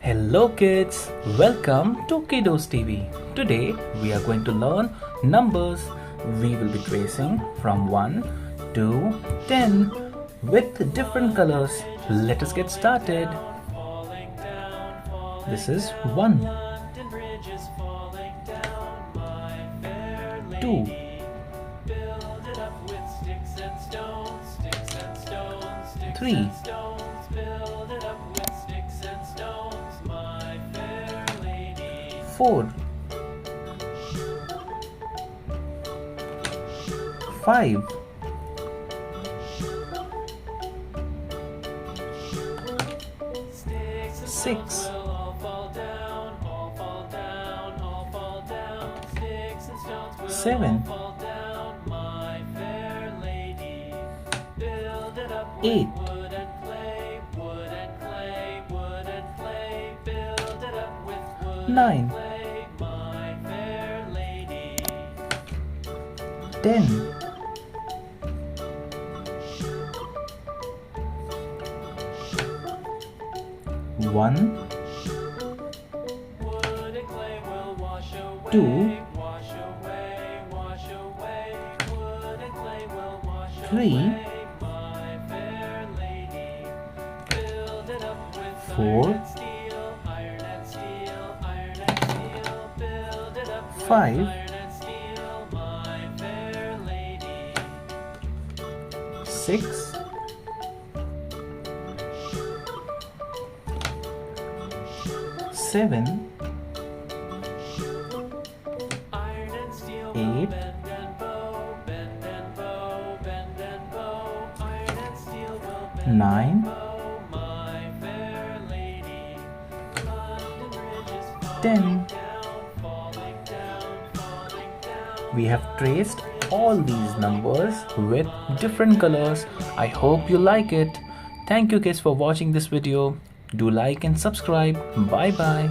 Hello kids, welcome to KiddosTV. Today we are going to learn numbers. We will be tracing from 1 to 10 with different colors. Let us get started. This is 1, 2, 3, 4, 5, 6, 7, 8, 9, 10, 1, 2, 3, 4, 5, 6, 7, 8, 9, 10. We have traced all these numbers with different colors. I hope you like it. Thank you kids for watching this video. Do like and subscribe. Bye bye.